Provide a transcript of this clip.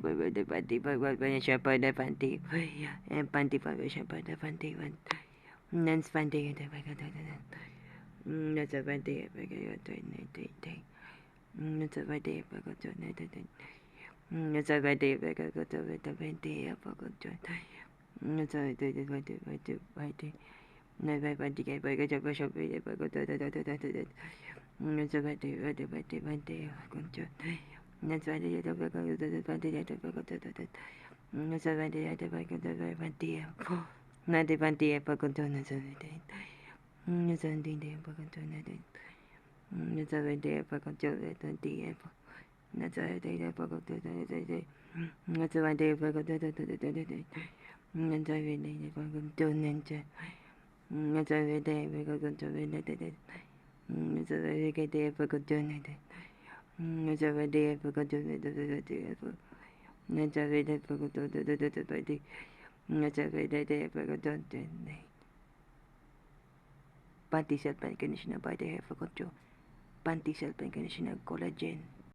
panty vibration pada panty and panty vibration pada panty nans panty that's a panty that's a panty it's a panty Panty self and conditioner by the hair for control. Panty self and conditioner collagen.